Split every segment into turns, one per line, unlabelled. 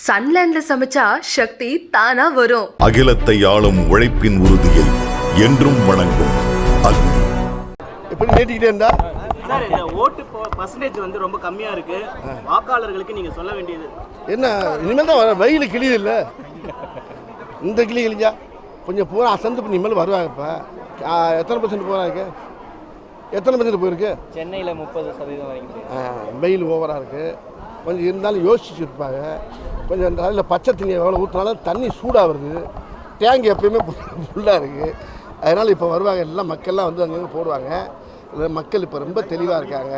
சன்லேண்ட்ல சமைச்சா சக்தி தானா வரும்.
அகிலத்தை ஆளும் உழைப்பின் உறுதியை என்றும் வணங்கும் அக்னி.
எப்படி நேட்டிக்கிட்டே இருந்தா
சார், இந்த ஓட்டு பர்சன்டேஜ் வந்து ரொம்ப கம்மியா இருக்கு. வாக்காளர்களுக்கு நீங்க சொல்ல வேண்டியது
என்ன? இனிமேல் தான் வெயில் கிளியுது இல்லை, இந்த கிளி கிழிஞ்சா கொஞ்சம் பூரா அசந்து பண்ணி இனிமேல் வருவாங்க. இப்போ எத்தனை பர்சன்ட் போகிறாங்க? எத்தனை பர்சன்ட் போயிருக்கு?
சென்னையில் 30% வரைக்கும்
வெயில் ஓவராக இருக்குது. கொஞ்சம் இருந்தாலும் யோசிச்சுருப்பாங்க. கொஞ்சம் அதில் பச்சை தண்ணி எவ்வளோ ஊற்றினாலும் தண்ணி சூடாக வருது. டேங்க் எப்பயுமே ஃபுல்லாக இருக்குது. அதனால் இப்போ வருவாங்க, எல்லாம் மக்கள்லாம் வந்து அங்கங்கே போடுவாங்க. மக்கள் இப்போ ரொம்ப தெளிவாக இருக்காங்க.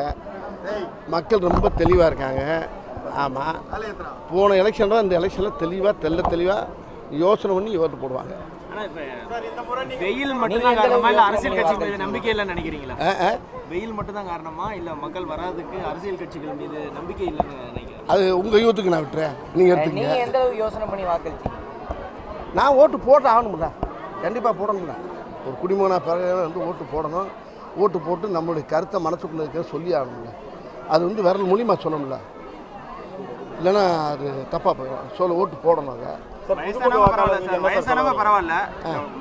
மக்கள் ரொம்ப தெளிவாக இருக்காங்க. ஆமாம், போன எலெக்ஷனில் இந்த எலெக்ஷனில் தெளிவாக யோசனை பண்ணி ஓட்டு போடுவாங்க.
வெயில் மட்டும் தான் காரணமா இல்லை அரசியல் கட்சி மீது நம்பிக்கை இல்லைன்னு நினைக்கிறீங்களா? வெயில் மட்டும் தான் காரணமா இல்லை மக்கள் வராதுக்கு அரசியல் கட்சிகள் மீது நம்பிக்கை இல்லைன்னு நினைக்கிறேன்.
அது உங்கள் யூத்துக்கு நான் விட்டுறேன், நீங்கள் எடுத்துக்கங்க.
எந்த அளவுக்கு யோசனை பண்ணி வாக்களிச்சு?
நான் ஓட்டு போட்டு ஆகணும்ல, கண்டிப்பாக போடணும்ல. ஒரு குடிமகனாக பிறகு வந்து ஓட்டு போடணும். ஓட்டு போட்டு நம்மளுடைய கருத்தை மனசுக்குள்ளே இருக்கிற சொல்லி ஆகணும்ல. அது வந்து விரல் மூலியமா சொல்லணும்ல, இல்லைன்னா அது தப்பாக போயிடும். ஓட்டு போடணும்.
வயசானவங்க பரவாயில்ல,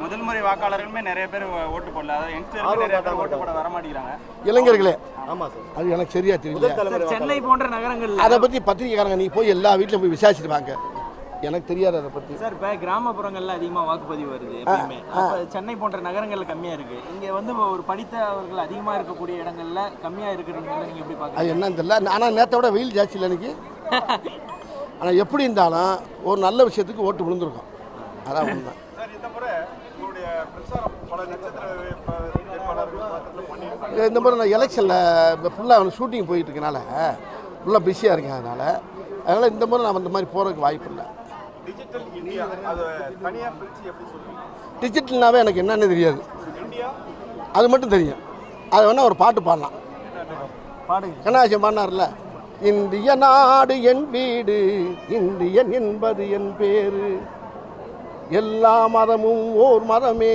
முதல் முறை வாக்காளர்களுமே நிறைய பேர் ஓட்டு போடல. அதாவது நிறைய பேர் ஓட்டு போட வர மாட்டேங்கிறாங்க.
இளைஞர்களே, ஆமாம் சார், அது எனக்கு சரியா தெரியல.
சென்னை போன்ற நகரங்கள்
அதை பற்றி பத்திரிக்கைக்காரங்க நீ போய் எல்லா வீட்டிலும் போய் விசாரிச்சுட்டு வாங்க, எனக்கு தெரியாது அதை பற்றி.
சார், இப்போ கிராமப்புறங்களில் அதிகமாக வாக்குப்பதிவு வருது எப்பயுமே. அப்போ சென்னை போன்ற நகரங்களில் கம்மியாக இருக்குது. இங்கே வந்து ஒரு படித்தவர்கள் அதிகமாக இருக்கக்கூடிய இடங்கள்ல கம்மியாக இருக்கிறவங்க நீங்கள் எப்படி பார்க்குறீங்க?
அது என்னன்னு தெரியல. ஆனால் நேற்றை விட வெயில் ஜாஸ்தி இல்லை எனக்கு. ஆனால் எப்படி இருந்தாலும் ஒரு நல்ல விஷயத்துக்கு ஓட்டு விழுந்திருக்கும். அதான் உண்மை. இந்த முறை நான் எலெக்ஷனில் இப்போ ஃபுல்லாக ஷூட்டிங் போயிட்டு இருக்கனால ஃபுல்லாக பிஸியாக இருக்கேன். அதனால் இந்த முறை நான் அந்த மாதிரி போகிறதுக்கு வாய்ப்பு இல்லை. டிஜிட்டல்னாவே எனக்கு என்னன்னு தெரியாது, அது மட்டும் தெரியும். அது வேணால் ஒரு பாட்டு பாடலாம். கண்ணாசியம் பாடினார்ல, இந்திய நாடு என் வீடு, இந்தியன் என்பது என் பேரு, எல்லா மதமும் ஓர் மதமே,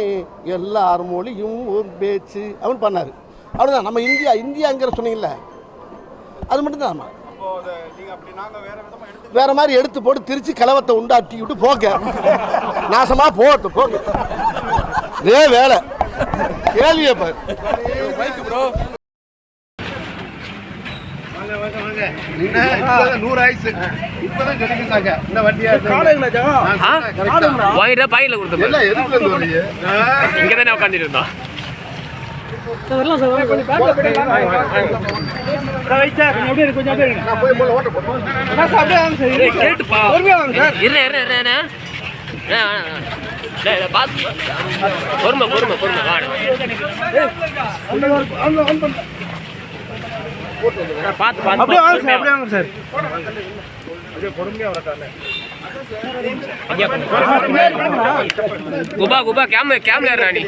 எல்லார் மொழியும் ஒரு பேச்சு, அவன் பண்ணார். அவ்வளோதான். நம்ம இந்தியாங்கிற சொன்னீங்கல்ல, அது மட்டும்தான். நம்ம வேற மாதிரி எடுத்து போட்டு திருச்சி கலவத்தை உண்டாட்டி விட்டு போக்க நாசமா போட்டு போங்க. இதே வேலை கேள்வியே பாரு.
குபா கேமரா ராணி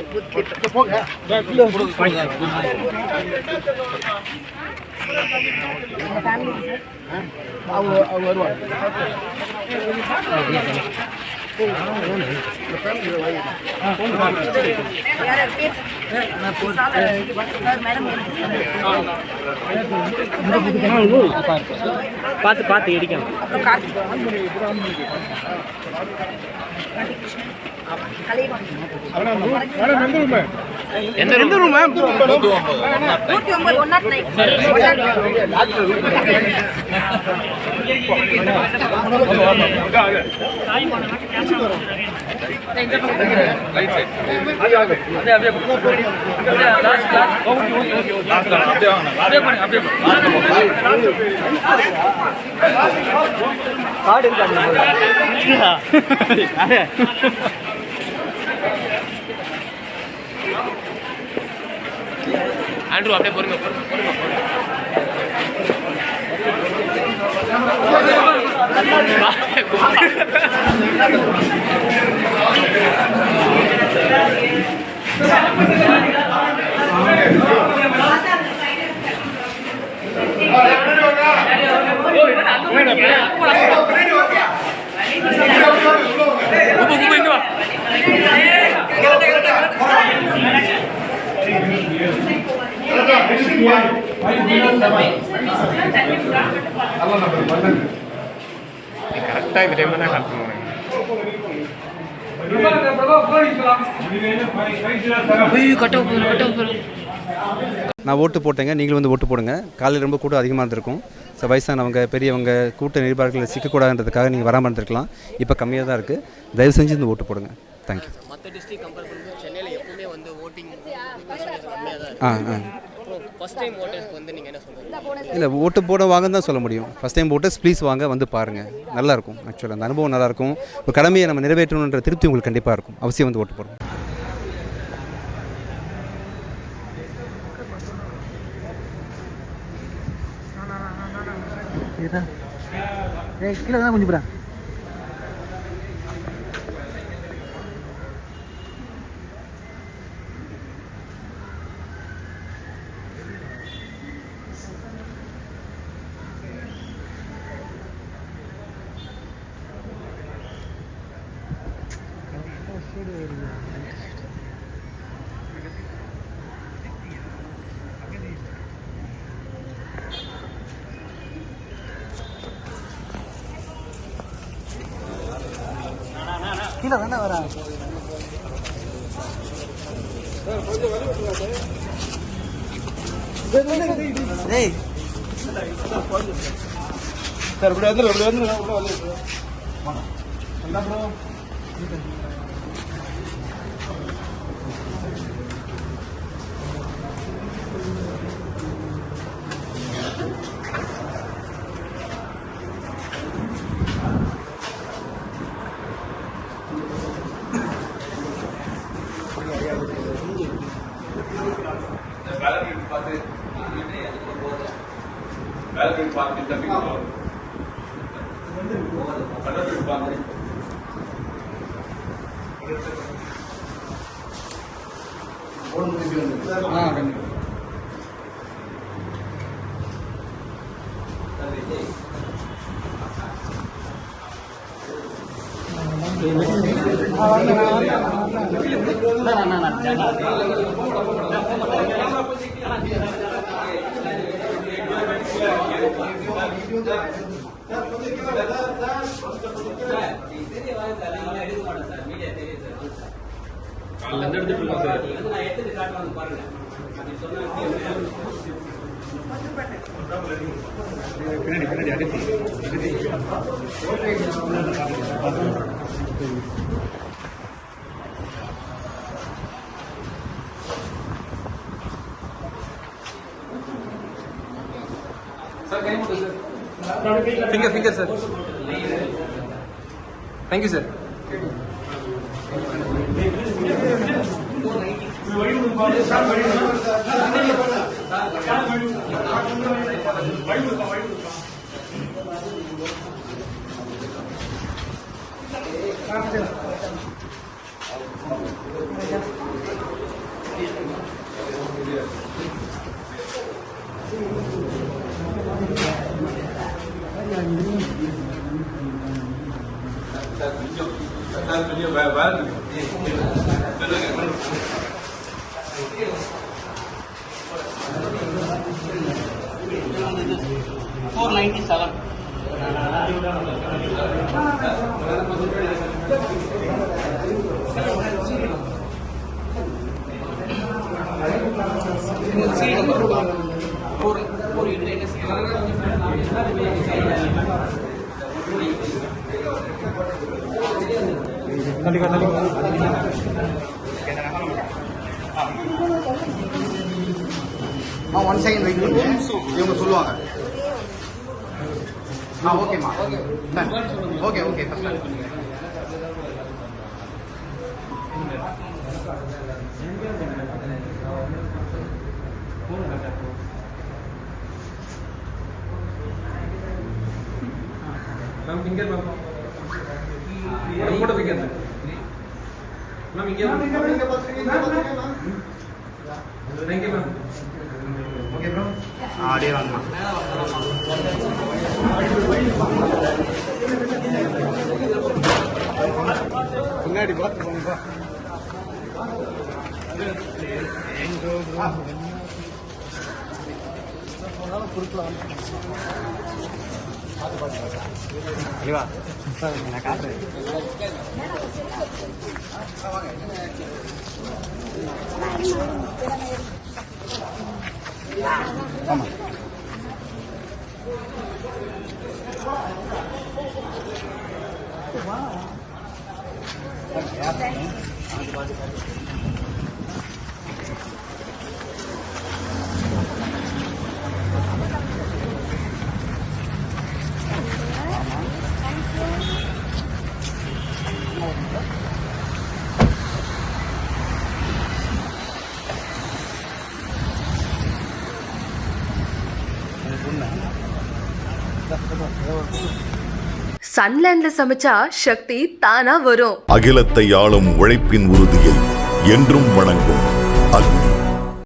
பார்த்து இடிக்கணும். எந்த ரூம் மேம்? ஆண்ட்ரூ அப்படியே பொறுங்க. கரெக்டாக டைமில் தான் கால் பண்ணுவாங்க.
நான் ஓட்டு போட்டேங்க, நீங்களும் வந்து ஓட்டு போடுங்க. காலையில் ரொம்ப கூட்டம் அதிகமாக இருந்திருக்கும். ஸோ வயசானவங்க பெரியவங்க கூட்ட நிர்வாகத்தில் சிக்கக்கூடாதுன்றதுக்காக நீங்கள் வராமல் இருந்திருக்கலாம். இப்போ கம்மியாக தான் இருக்குது. தயவு செஞ்சு இந்த ஓட்டு போடுங்க. தேங்க்யூ.
மற்ற டிஸ்ட்ரிக்ட் கம்பேர் பண்ணும்போது சென்னையில் எப்பவுமே வந்து ஓட்டிங் கம்மியாக தான்
ஆ
ஃபர்ஸ்ட் டைம் ஓட்டர்ஸ்க்கு வந்து நீங்கள் என்ன சொல்லுங்கள்?
இல்லை, ஓட்டு போட வாங்கன்னு தான் சொல்ல முடியும். ஃபஸ்ட் டைம் ஓட்டர்ஸ் ப்ளீஸ் வாங்க, வந்து பாருங்கள். நல்லாயிருக்கும். ஆக்சுவலாக அந்த அனுபவம் நல்லாயிருக்கும். ஒரு கடமையை நம்ம நிறைவேற்றணுன்ற திருப்தி உங்களுக்கு கண்டிப்பாக இருக்கும். அவசியம் வந்து ஓட்டு போடுங்க.
கீழே தான் கொஞ்சம் போகிறேன். கீழே தானே வரேன். டேய்
சார் இப்படி வந்து
Finger, sir. Thank you, sir.
One second wait பண்ணுங்க, இவங்க சொல்லுவாங்க. ஓகேம்மா, okay okay first
ma'am finger ma'am photo finger ma'am इंगे thank you ma'am
okay bro. அப்படியே வாங்கம்மா.
பின்னாடி பார்த்து
சன்லேண்ட்ல சமைச்சா சக்தி தானா வரும்.
அகிலத்தை ஆளும் உழைப்பின் உறுதியை என்றும் வணங்கும் அக்னி.